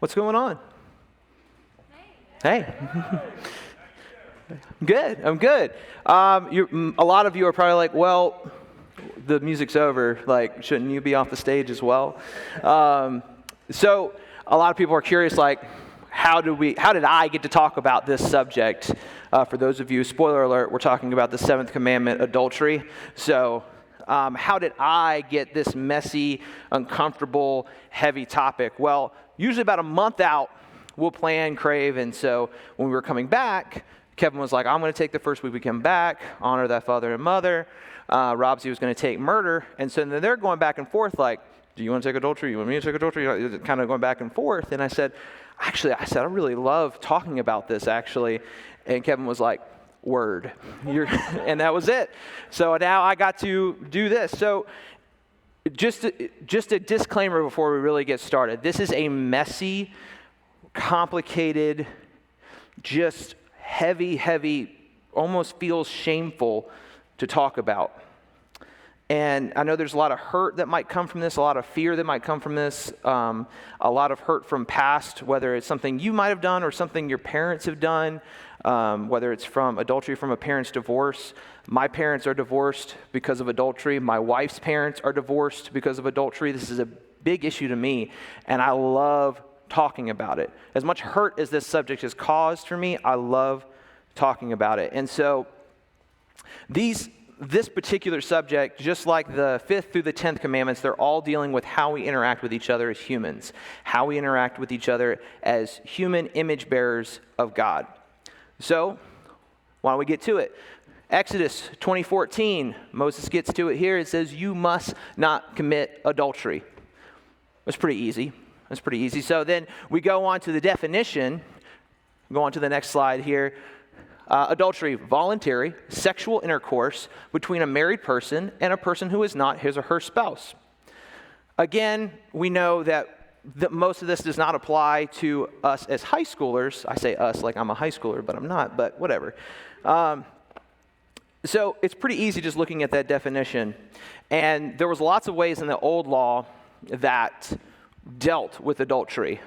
What's going on? Hey. I'm good. A lot of you are probably like, well, the music's over. Like, shouldn't you be off the stage as well? So a lot of people are curious, like, how did I get to talk about this subject? For those of you, spoiler alert, we're talking about the seventh commandment, adultery. So how did I get this messy, uncomfortable, heavy topic? Well, usually about a month out, we'll plan Crave. And so when we were coming back, Kevin was like, I'm going to take the first week we come back, honor that father and mother. Robsy was going to take murder. And so then they're going back and forth like, do you want to take adultery? You want me to take adultery? Kind of going back and forth. And I said, I really love talking about this, actually. And Kevin was like, word. And that was it. So now I got to do this. So just a disclaimer before we really get started. This is a messy, complicated, just heavy, almost feels shameful to talk about. And I know there's a lot of hurt that might come from this, a lot of fear that might come from this, a lot of hurt from past, whether it's something you might have done or something your parents have done, whether it's from adultery from a parent's divorce. My parents are divorced because of adultery. My wife's parents are divorced because of adultery. This is a big issue to me, and I love talking about it. As much hurt as this subject has caused for me, I love talking about it. And so this particular subject, just like the 5th through the 10th commandments, they're all dealing with how we interact with each other as humans, how we interact with each other as human image bearers of God. So, why don't we get to it? Exodus 20:14, Moses gets to it here. It says, you must not commit adultery. That's pretty easy. So then we go on to the definition. Go on to the next slide here. Adultery, voluntary, sexual intercourse between a married person and a person who is not his or her spouse. Again, we know that most of this does not apply to us as high schoolers. I say us like I'm a high schooler, but I'm not, but whatever. So it's pretty easy just looking at that definition. And there was lots of ways in the old law that dealt with adultery.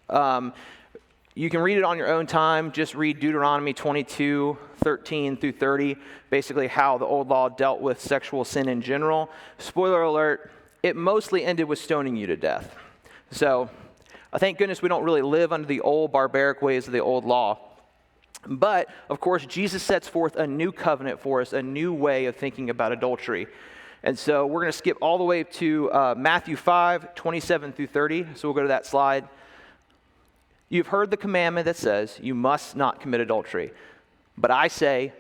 You can read it on your own time. Just read Deuteronomy 22:13 through 30, basically how the old law dealt with sexual sin in general. Spoiler alert, it mostly ended with stoning you to death. So thank goodness we don't really live under the old barbaric ways of the old law. But, of course, Jesus sets forth a new covenant for us, a new way of thinking about adultery. And so we're going to skip all the way to Matthew 5:27 through 30. So we'll go to that slide. You've heard the commandment that says you must not commit adultery. But I say,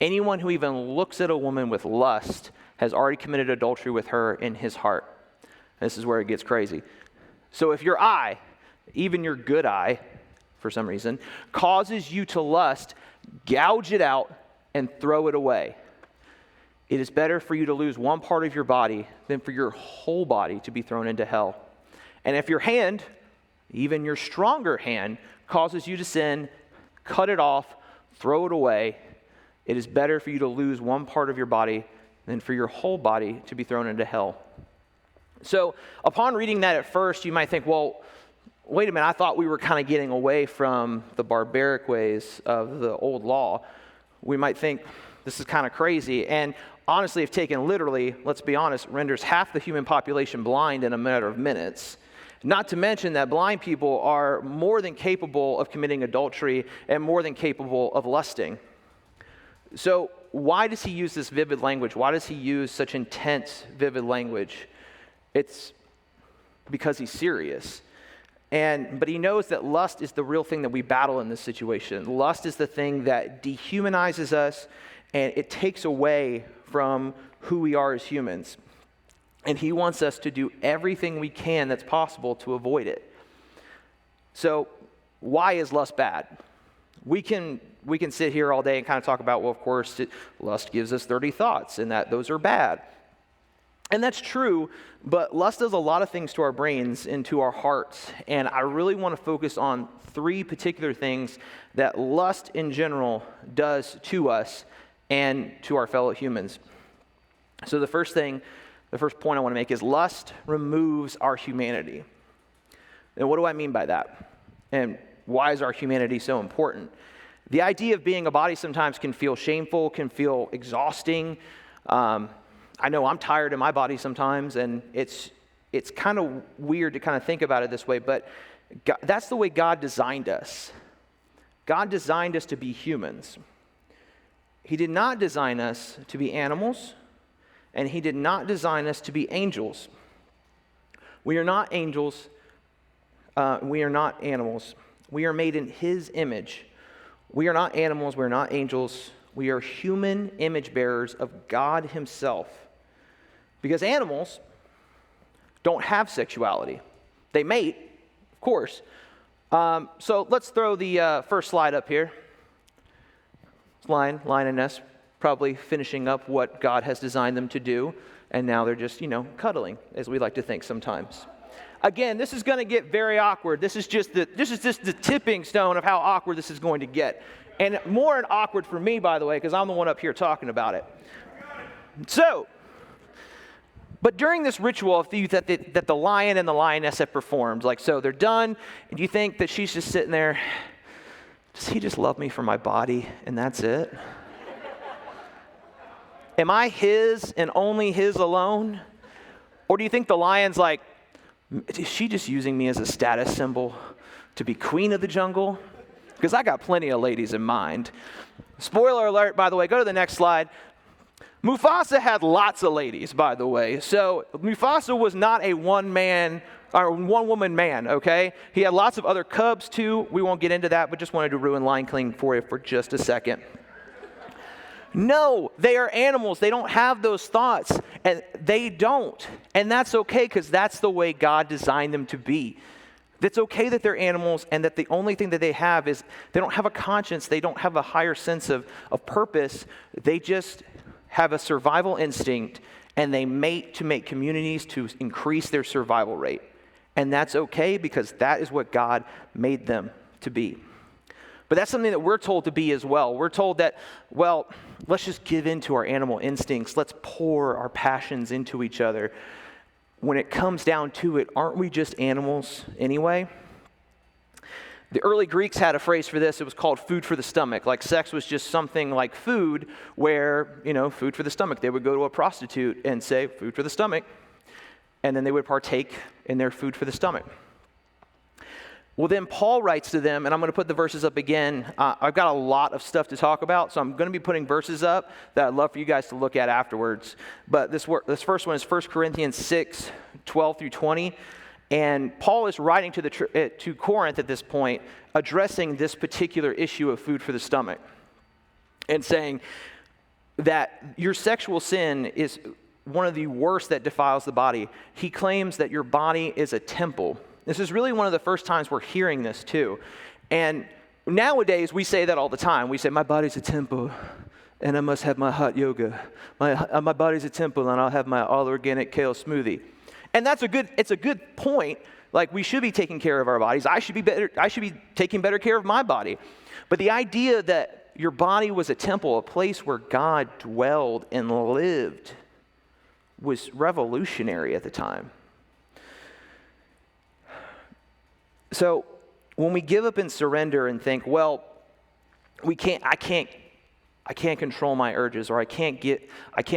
anyone who even looks at a woman with lust has already committed adultery with her in his heart. This is where it gets crazy. So if your eye, even your good eye, for some reason, causes you to lust, gouge it out and throw it away. It is better for you to lose one part of your body than for your whole body to be thrown into hell. And if your hand, even your stronger hand, causes you to sin, cut it off, throw it away. It is better for you to lose one part of your body than for your whole body to be thrown into hell. So upon reading that at first, you might think, well, wait a minute, I thought we were kind of getting away from the barbaric ways of the old law. We might think this is kind of crazy. And honestly, if taken literally, let's be honest, renders half the human population blind in a matter of minutes. Not to mention that blind people are more than capable of committing adultery and more than capable of lusting. So why does he use this vivid language? Why does he use such intense, vivid language? It's because he's serious. But he knows that lust is the real thing that we battle in this situation. Lust is the thing that dehumanizes us, and it takes away from who we are as humans. And he wants us to do everything we can that's possible to avoid it. So why is lust bad? We can sit here all day and kind of talk about, well, of course, lust gives us 30 thoughts and that those are bad. And that's true, but lust does a lot of things to our brains and to our hearts. And I really want to focus on 3 particular things that lust in general does to us and to our fellow humans. So the first point I want to make is lust removes our humanity. And what do I mean by that? And why is our humanity so important? The idea of being a body sometimes can feel shameful, can feel exhausting. I know I'm tired in my body sometimes, and it's kind of weird to kind of think about it this way, but that's the way God designed us. God designed us to be humans. He did not design us to be animals, and he did not design us to be angels. We are not angels. We are not animals. We are made in his image. We are not animals. We are not angels. We are human image bearers of God himself. Because animals don't have sexuality. They mate, of course. So let's throw the first slide up here. Lioness, probably finishing up what God has designed them to do, and now they're just, cuddling, as we like to think sometimes. Again, this is going to get very awkward. This is just the tipping stone of how awkward this is going to get. And more awkward for me, by the way, because I'm the one up here talking about it. But during this ritual that the lion and the lioness have performed, so they're done, and you think that she's just sitting there, does he just love me for my body, and that's it? Am I his and only his alone? Or do you think the lion's like, is she just using me as a status symbol to be queen of the jungle? Because I got plenty of ladies in mind. Spoiler alert, by the way, go to the next slide. Mufasa had lots of ladies, by the way. So Mufasa was not a one-woman man, okay? He had lots of other cubs too. We won't get into that, but just wanted to ruin Lion King for you for just a second. No, they are animals. They don't have those thoughts, and they don't. And that's okay, because that's the way God designed them to be. It's okay that they're animals, and that the only thing that they have is they don't have a conscience. They don't have a higher sense of purpose. They just have a survival instinct, and they mate to make communities to increase their survival rate. And that's okay, because that is what God made them to be. But that's something that we're told to be as well. We're told that, let's just give in to our animal instincts. Let's pour our passions into each other. When it comes down to it, aren't we just animals anyway? The early Greeks had a phrase for this. It was called food for the stomach. Like sex was just something like food where, food for the stomach. They would go to a prostitute and say, food for the stomach. And then they would partake in their food for the stomach. Well, then Paul writes to them, and I'm going to put the verses up again. I've got a lot of stuff to talk about, so I'm going to be putting verses up that I'd love for you guys to look at afterwards. But this first one is 1 Corinthians 6, 12 through 20. And Paul is writing to Corinth at this point, addressing this particular issue of food for the stomach, and saying that your sexual sin is one of the worst that defiles the body. He claims that your body is a temple. This is really one of the first times we're hearing this too. And nowadays we say that all the time. We say, my body's a temple and I must have my hot yoga. My body's a temple and I'll have my all organic kale smoothie. And it's a good point. Like, we should be taking care of our bodies. I should be taking better care of my body. But the idea that your body was a temple, a place where God dwelled and lived, was revolutionary at the time. So when we give up and surrender and think, I can't control my urges, or I can't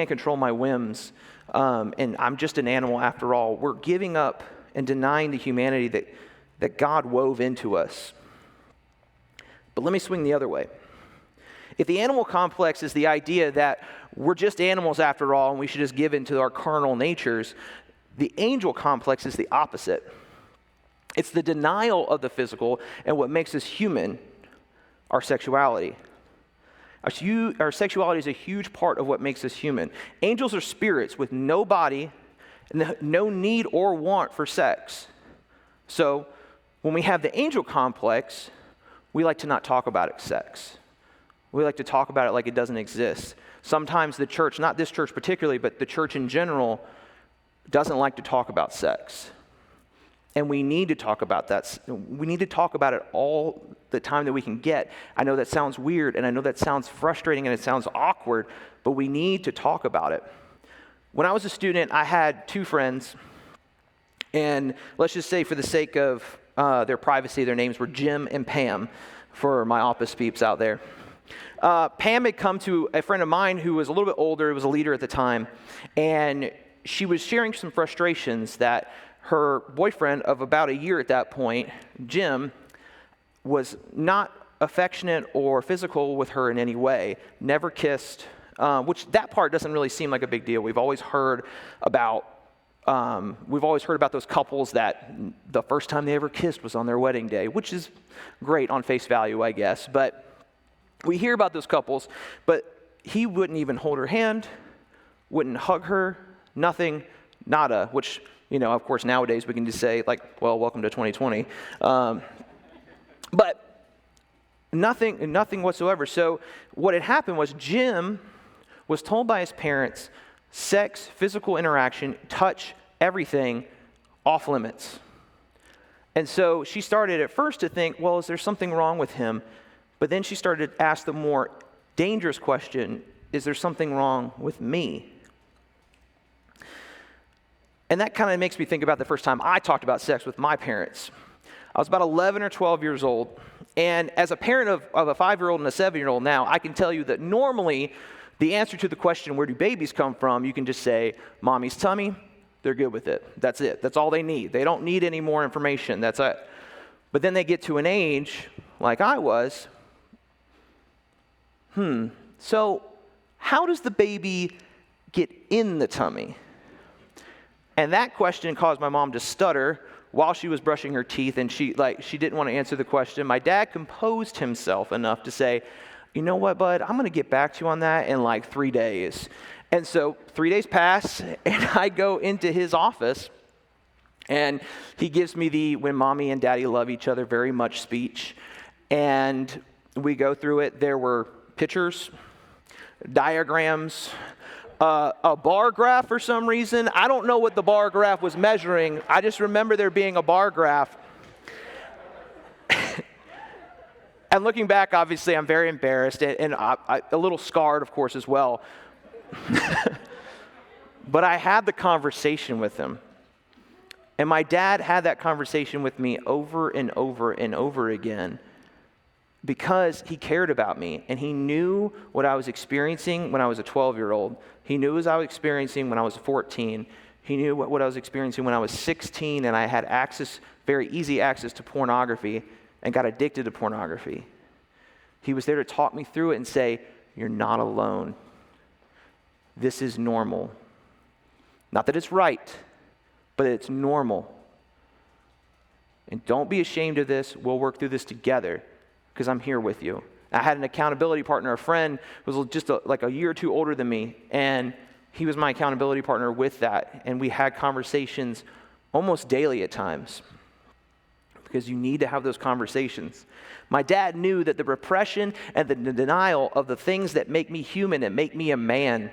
control my whims, and I'm just an animal after all, we're giving up and denying the humanity that God wove into us. But let me swing the other way. If the animal complex is the idea that we're just animals after all and we should just give in to our carnal natures, the angel complex is the opposite. It's the denial of the physical, and what makes us human, our sexuality. Our sexuality is a huge part of what makes us human. Angels are spirits with no body, and no need or want for sex. So when we have the angel complex, we like to not talk about sex. We like to talk about it like it doesn't exist. Sometimes the church, not this church particularly, but the church in general, doesn't like to talk about sex. And we need to talk about that. We need to talk about it all the time that we can get. I know that sounds weird, and I know that sounds frustrating, and it sounds awkward, but we need to talk about it. When I was a student, I had two friends, and let's just say for the sake of their privacy. Their names were Jim and Pam, for my office peeps out there. Pam had come to a friend of mine who was a little bit older, was a leader at the time, and she was sharing some frustrations that her boyfriend of about a year at that point, Jim, was not affectionate or physical with her in any way, never kissed, which that part doesn't really seem like a big deal. We've always heard about those couples that the first time they ever kissed was on their wedding day, which is great on face value, I guess. But we hear about those couples, but he wouldn't even hold her hand, wouldn't hug her, nothing, nada, which, of course, nowadays we can just say, well, welcome to 2020. But nothing whatsoever. So what had happened was Jim was told by his parents, sex, physical interaction, touch, everything, off limits. And so she started at first to think, well, is there something wrong with him? But then she started to ask the more dangerous question, is there something wrong with me? And that kind of makes me think about the first time I talked about sex with my parents. I was about 11 or 12 years old, and as a parent of a 5-year-old and a 7-year-old now, I can tell you that normally the answer to the question, where do babies come from, you can just say, mommy's tummy, they're good with it. That's it. That's all they need. They don't need any more information. That's it. But then they get to an age, like I was, so how does the baby get in the tummy? And that question caused my mom to stutter while she was brushing her teeth, and she didn't want to answer the question. My dad composed himself enough to say, you know what, bud, I'm going to get back to you on that in 3 days. And so 3 days pass, and I go into his office, and he gives me the "when mommy and daddy love each other very much" speech. And we go through it. There were pictures, diagrams, a bar graph for some reason. I don't know what the bar graph was measuring. I just remember there being a bar graph. And looking back, obviously, I'm very embarrassed and a little scarred, of course, as well. But I had the conversation with him. And my dad had that conversation with me over and over and over again because he cared about me, and he knew what I was experiencing when I was a 12-year-old. He knew what I was experiencing when I was 14. He knew what I was experiencing when I was 16, and I had very easy access to pornography and got addicted to pornography. He was there to talk me through it and say, you're not alone. This is normal. Not that it's right, but it's normal. And don't be ashamed of this. We'll work through this together because I'm here with you. I had an accountability partner, a friend who was just a year or two older than me, and he was my accountability partner with that. And we had conversations almost daily at times because you need to have those conversations. My dad knew that the repression and the denial of the things that make me human and make me a man,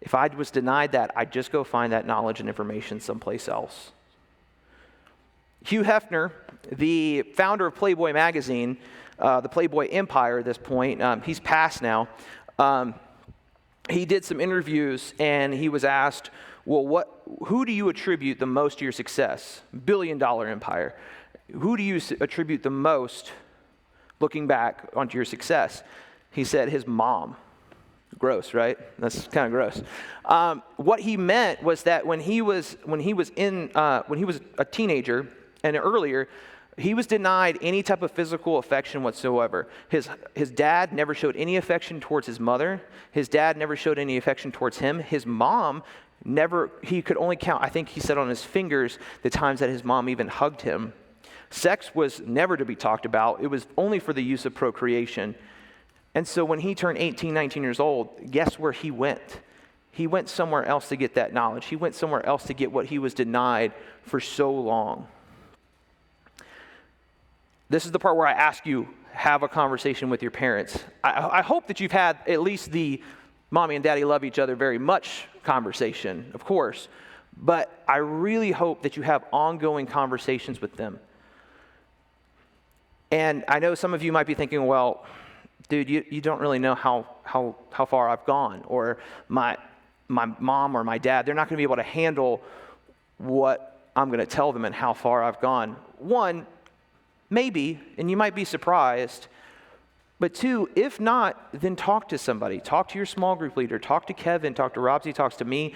if I was denied that, I'd just go find that knowledge and information someplace else. Hugh Hefner, the founder of Playboy magazine, the Playboy empire at this point, he's passed now. He did some interviews and he was asked, well, who do you attribute the most to your success? $billion empire. Who do you attribute the most, looking back, onto your success? He said his mom. Gross, right? That's kind of gross. What he meant was that when he was a teenager and earlier, he was denied any type of physical affection whatsoever. His dad never showed any affection towards his mother. His dad never showed any affection towards him. His mom he could only count, I think he said on his fingers, the times that his mom even hugged him. Sex was never to be talked about. It was only for the use of procreation. And so when he turned 18, 19 years old, guess where he went? He went somewhere else to get that knowledge. He went somewhere else to get what he was denied for so long. This is the part where I ask you, have a conversation with your parents. I hope that you've had at least the mommy and daddy love each other very much conversation, of course. But I really hope that you have ongoing conversations with them. And I know some of you might be thinking, well, dude, you don't really know how far I've gone, or my mom or my dad, they're not going to be able to handle what I'm going to tell them and how far I've gone. One, maybe, and you might be surprised. But two, if not, then talk to somebody. Talk to your small group leader. Talk to Kevin. Talk to Robsy. Talks to me.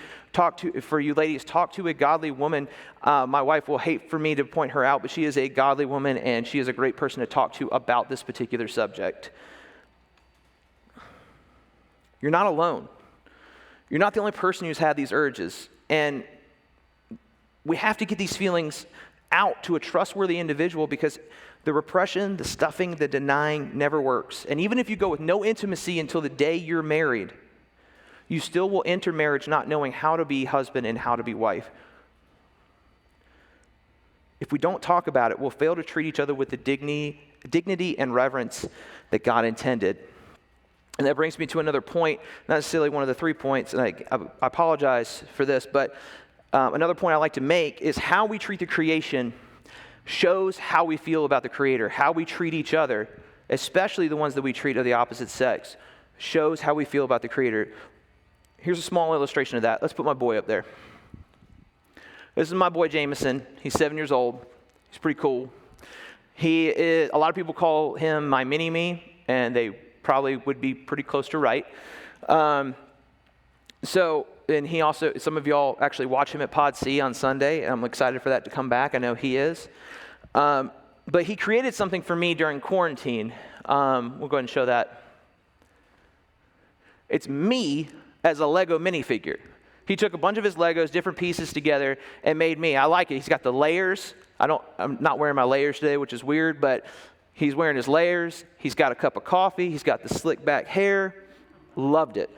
For you ladies, talk to a godly woman. My wife will hate for me to point her out, but she is a godly woman, and she is a great person to talk to about this particular subject. You're not alone. You're not the only person who's had these urges. And we have to get these feelings out to a trustworthy individual, because the repression, the stuffing, the denying never works. And even if you go with no intimacy until the day you're married, you still will enter marriage not knowing how to be husband and how to be wife. If we don't talk about it, we'll fail to treat each other with the dignity and reverence that God intended. And that brings me to another point, not necessarily one of the 3 points, and I apologize for this, but another point I like to make is how we treat the creation shows how we feel about the Creator. How we treat each other, especially the ones that we treat of the opposite sex, shows how we feel about the Creator. Here's a small illustration of that. Let's put my boy up there. This is my boy Jameson. He's 7 years old. He's pretty cool. A lot of people call him my mini-me, and they probably would be pretty close to right. And he also, some of y'all actually watch him at Pod C on Sunday, and I'm excited for that to come back. I know he is. But he created something for me during quarantine. We'll go ahead and show that. It's me as a Lego minifigure. He took a bunch of his Legos, different pieces together, and made me. I like it. He's got the layers. I'm not wearing my layers today, which is weird, but he's wearing his layers. He's got a cup of coffee. He's got the slick back hair. Loved it.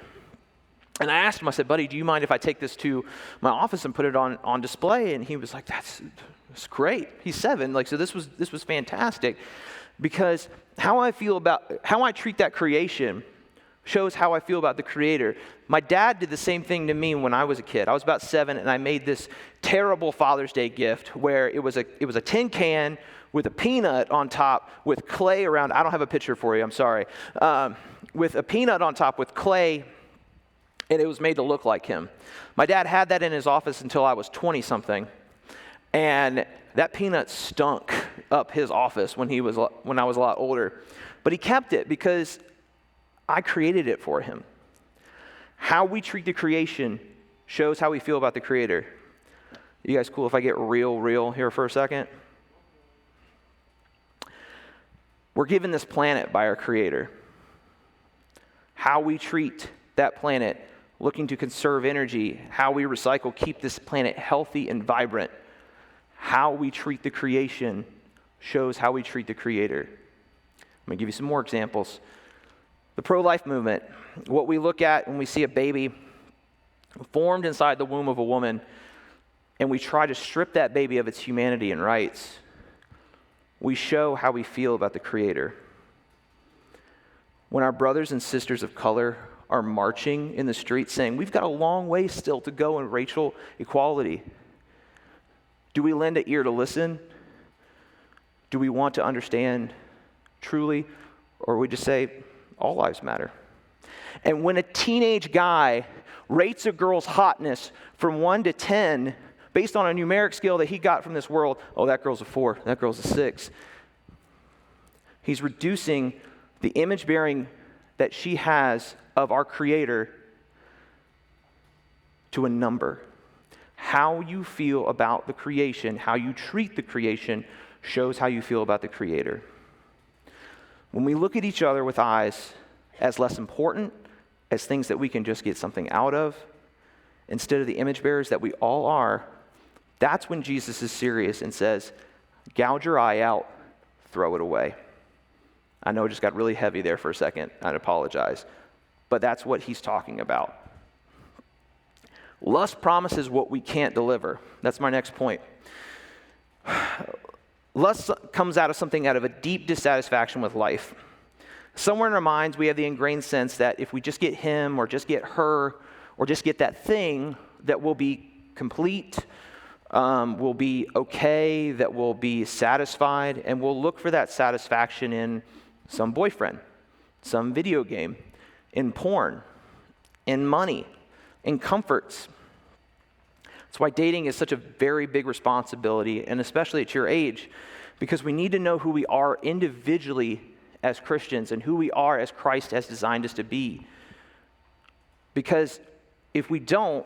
And I asked him, I said, buddy, do you mind if I take this to my office and put it on display? And he was like, that's great. He's 7. So this was fantastic, because how I treat that creation shows how I feel about the Creator. My dad did the same thing to me when I was a kid. I was about 7, and I made this terrible Father's Day gift where it was a tin can with a peanut on top with clay around. I don't have a picture for you, I'm sorry. With a peanut on top with clay, and it was made to look like him. My dad had that in his office until I was 20-something, and that peanut stunk up his office when I was a lot older. But he kept it because I created it for him. How we treat the creation shows how we feel about the Creator. You guys cool if I get real here for a second? We're given this planet by our Creator. How we treat that planet, looking to conserve energy, how we recycle, keep this planet healthy and vibrant. How we treat the creation shows how we treat the Creator. I'm going to give you some more examples. The pro-life movement, what we look at when we see a baby formed inside the womb of a woman, and we try to strip that baby of its humanity and rights, we show how we feel about the Creator. When our brothers and sisters of color are marching in the streets saying, we've got a long way still to go in racial equality, do we lend an ear to listen? Do we want to understand truly? Or we just say, all lives matter? And when a teenage guy rates a girl's hotness from 1 to 10 based on a numeric scale that he got from this world, oh, that girl's a 4, that girl's a 6. He's reducing the image bearing that she has of our Creator to a number. How you feel about the creation, how you treat the creation, shows how you feel about the Creator. When we look at each other with eyes as less important, as things that we can just get something out of, instead of the image bearers that we all are, that's when Jesus is serious and says, gouge your eye out, throw it away. I know it just got really heavy there for a second. I apologize. But that's what he's talking about. Lust promises what we can't deliver. That's my next point. Lust comes out of a deep dissatisfaction with life. Somewhere in our minds, we have the ingrained sense that if we just get him or just get her or just get that thing, that we'll be complete, we'll be okay, that we'll be satisfied, and we'll look for that satisfaction in some boyfriend, some video game, in porn, in money, in comforts. That's why dating is such a very big responsibility, and especially at your age, because we need to know who we are individually as Christians and who we are as Christ has designed us to be. Because if we don't,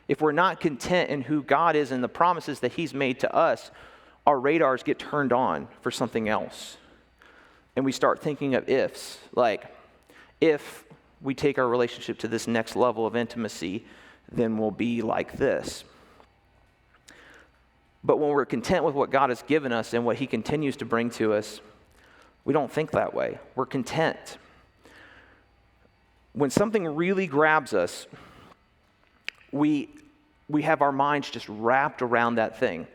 if we're not content in who God is and the promises that he's made to us, our radars get turned on for something else. And we start thinking of ifs, like if we take our relationship to this next level of intimacy, then we'll be like this. But when we're content with what God has given us and what he continues to bring to us, we don't think that way. We're content. When something really grabs us, we have our minds just wrapped around that thing.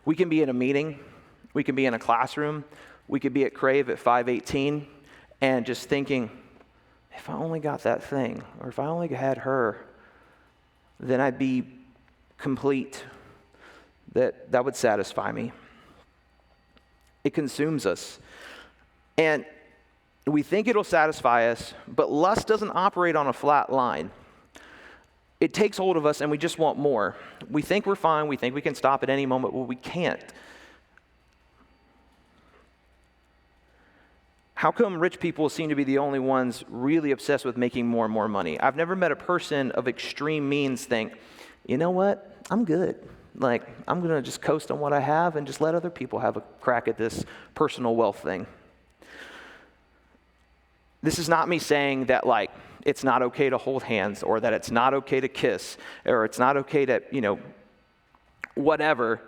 We can be in a meeting, we can be in a classroom, we could be at Crave at 5:18 and just thinking, if I only got that thing, or if I only had her, then I'd be complete. That would satisfy me. It consumes us. And we think it'll satisfy us, but lust doesn't operate on a flat line. It takes hold of us and we just want more. We think we're fine, we think we can stop at any moment, but we can't. How come rich people seem to be the only ones really obsessed with making more and more money? I've never met a person of extreme means think, you know what, I'm good. Like, I'm going to just coast on what I have and just let other people have a crack at this personal wealth thing. This is not me saying that, like, it's not okay to hold hands or that it's not okay to kiss or it's not okay to, whatever.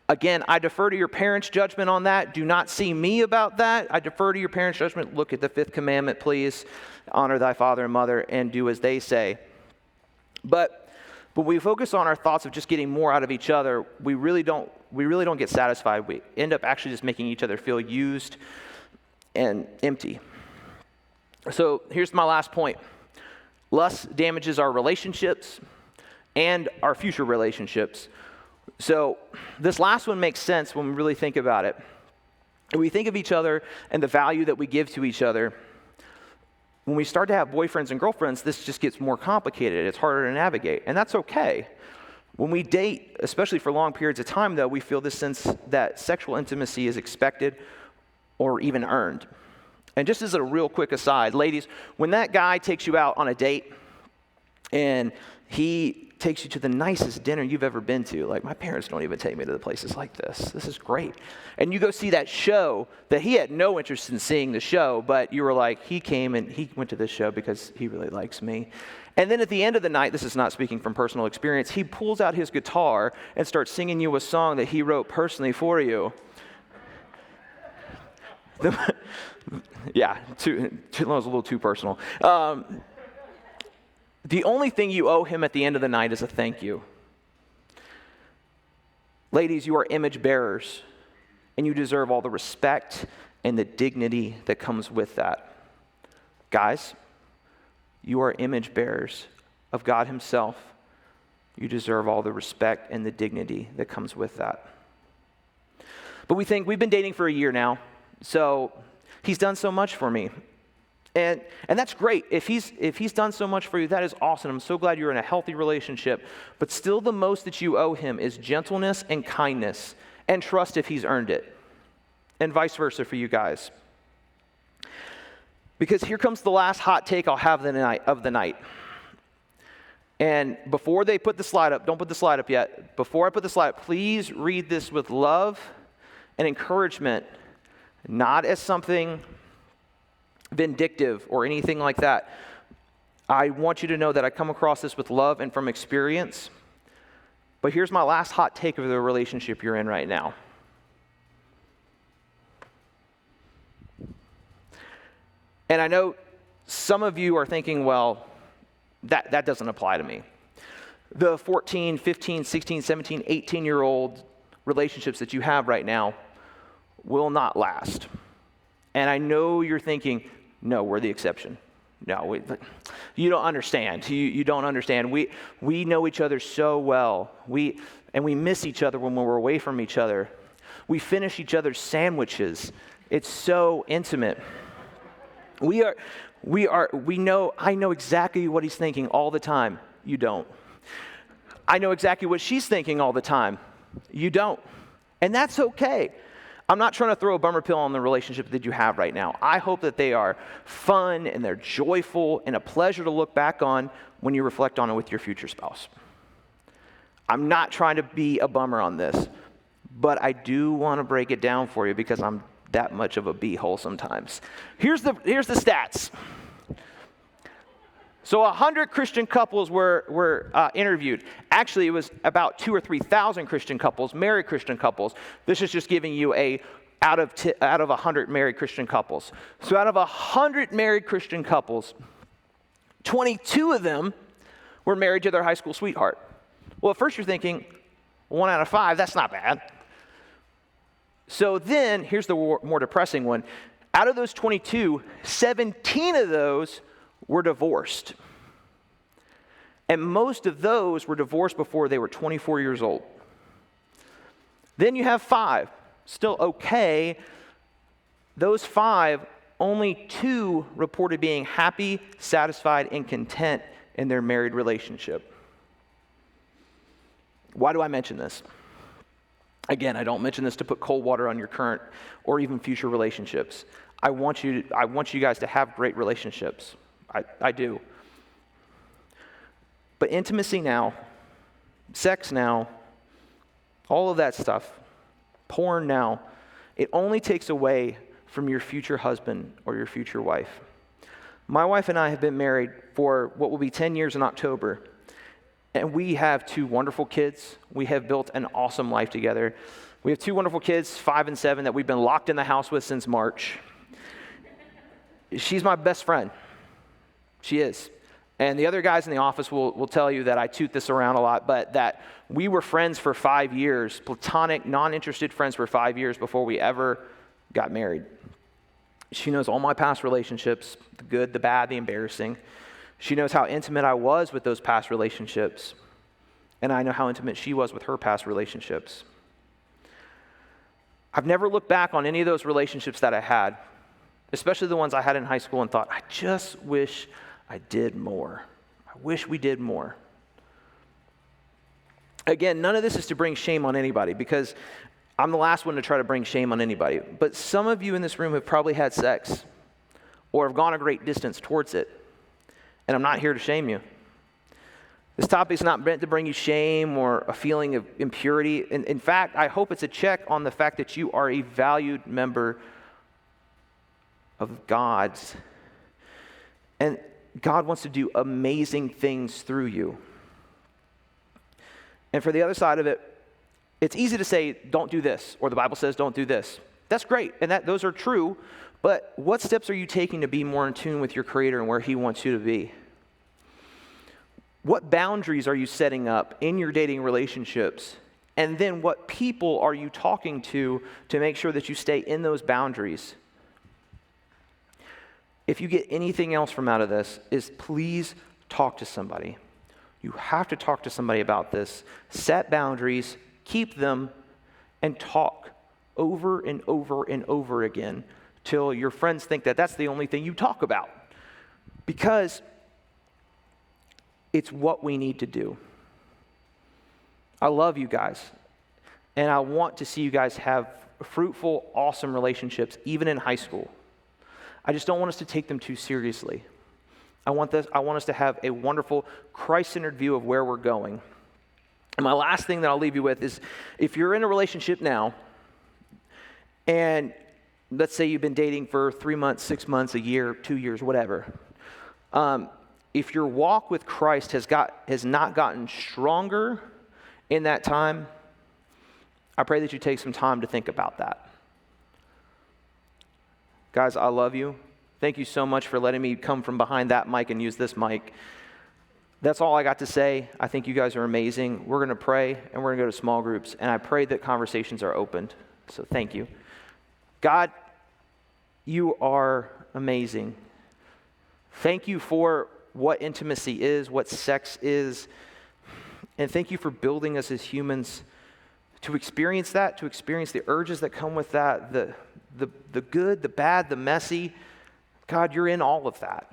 Again, I defer to your parents' judgment on that. Do not see me about that. I defer to your parents' judgment. Look at the 5th commandment, please. Honor thy father and mother and do as they say. But we focus on our thoughts of just getting more out of each other. We really don't get satisfied. We end up actually just making each other feel used and empty. So here's my last point. Lust damages our relationships and our future relationships. So this last one makes sense when we really think about it. When we think of each other and the value that we give to each other, when we start to have boyfriends and girlfriends, this just gets more complicated. It's harder to navigate, and that's okay. When we date, especially for long periods of time, though, we feel this sense that sexual intimacy is expected or even earned. And just as a real quick aside, ladies, when that guy takes you out on a date and he takes you to the nicest dinner you've ever been to, like my parents don't even take me to the places like this. This is great. And you go see that show that he had no interest in seeing the show, but you were like, he came and he went to this show because he really likes me. And then at the end of the night, this is not speaking from personal experience, he pulls out his guitar and starts singing you a song that he wrote personally for you. Yeah, that was a little too personal. The only thing you owe him at the end of the night is a thank you. Ladies, you are image bearers, and you deserve all the respect and the dignity that comes with that. Guys, you are image bearers of God himself. You deserve all the respect and the dignity that comes with that. But we think we've been dating for a year now, so he's done so much for me. And that's great. If he's done so much for you, that is awesome. I'm so glad you're in a healthy relationship. But still the most that you owe him is gentleness and kindness and trust if he's earned it. And vice versa for you guys. Because here comes the last hot take I'll have of the night. And before they put the slide up, don't put the slide up yet. Before I put the slide up, please read this with love and encouragement, not as something vindictive or anything like that. I want you to know that I come across this with love and from experience. But here's my last hot take of the relationship you're in right now. And I know some of you are thinking, well, that doesn't apply to me. The 14, 15, 16, 17, 18-year-old relationships that you have right now will not last. And I know you're thinking, no, we're the exception. No, you don't understand. You don't understand. We know each other so well. We miss each other when we're away from each other. We finish each other's sandwiches. It's so intimate. I know exactly what he's thinking all the time. You don't. I know exactly what she's thinking all the time. You don't. And that's okay. I'm not trying to throw a bummer pill on the relationship that you have right now. I hope that they are fun and they're joyful and a pleasure to look back on when you reflect on it with your future spouse. I'm not trying to be a bummer on this, but I do want to break it down for you because I'm that much of a b-hole sometimes. Here's the stats. So 100 Christian couples were interviewed. Actually, it was about 2,000 or 3,000 Christian couples, married Christian couples. This is just giving you out of 100 married Christian couples. So out of 100 married Christian couples, 22 of them were married to their high school sweetheart. Well, at first you're thinking, 1 out of 5, that's not bad. So then, here's the more depressing one. Out of those 22, 17 of those were divorced. And most of those were divorced before they were 24 years old. Then you have 5, still okay. Those 5, only 2 reported being happy, satisfied, and content in their married relationship. Why do I mention this? Again, I don't mention this to put cold water on your current or even future relationships. I want you guys to have great relationships. I do. But intimacy now, sex now, all of that stuff, porn now, it only takes away from your future husband or your future wife. My wife and I have been married for what will be 10 years in October. And we have 2 wonderful kids. We have built an awesome life together. We have 2 wonderful kids, 5 and 7, that we've been locked in the house with since March. She's my best friend. She is. And the other guys in the office will tell you that I toot this around a lot, but that we were friends for 5 years, platonic, non-interested friends for 5 years before we ever got married. She knows all my past relationships, the good, the bad, the embarrassing. She knows how intimate I was with those past relationships, and I know how intimate she was with her past relationships. I've never looked back on any of those relationships that I had, especially the ones I had in high school, and thought, I just wish I did more. I wish we did more. Again, none of this is to bring shame on anybody, because I'm the last one to try to bring shame on anybody. But some of you in this room have probably had sex or have gone a great distance towards it. And I'm not here to shame you. This topic is not meant to bring you shame or a feeling of impurity. In fact, I hope it's a check on the fact that you are a valued member of God's. And God wants to do amazing things through you. And for the other side of it, it's easy to say, don't do this, or the Bible says don't do this. That's great, and those are true. But what steps are you taking to be more in tune with your Creator and where He wants you to be? What boundaries are you setting up in your dating relationships? And then what people are you talking to make sure that you stay in those boundaries? If you get anything else from out of this, is please talk to somebody. You have to talk to somebody about this. Set boundaries, keep them, and talk over and over and over again till your friends think that that's the only thing you talk about. Because it's what we need to do. I love you guys, and I want to see you guys have fruitful, awesome relationships, even in high school. I just don't want us to take them too seriously. I want us to have a wonderful, Christ-centered view of where we're going. And my last thing that I'll leave you with is, if you're in a relationship now, and let's say you've been dating for 3 months, 6 months, a year, 2 years, whatever. If your walk with Christ has not gotten stronger in that time, I pray that you take some time to think about that. Guys, I love you. Thank you so much for letting me come from behind that mic and use this mic. That's all I got to say. I think you guys are amazing. We're going to pray, and we're going to go to small groups, and I pray that conversations are opened. So thank you. God, you are amazing. Thank you for what intimacy is, what sex is, and thank you for building us as humans to experience that, to experience the urges that come with that, the good, the bad, the messy. God, you're in all of that.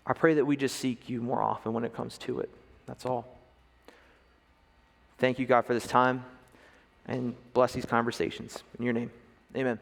I pray that we just seek you more often when it comes to it. That's all. Thank you, God, for this time, and bless these conversations. In your name, amen.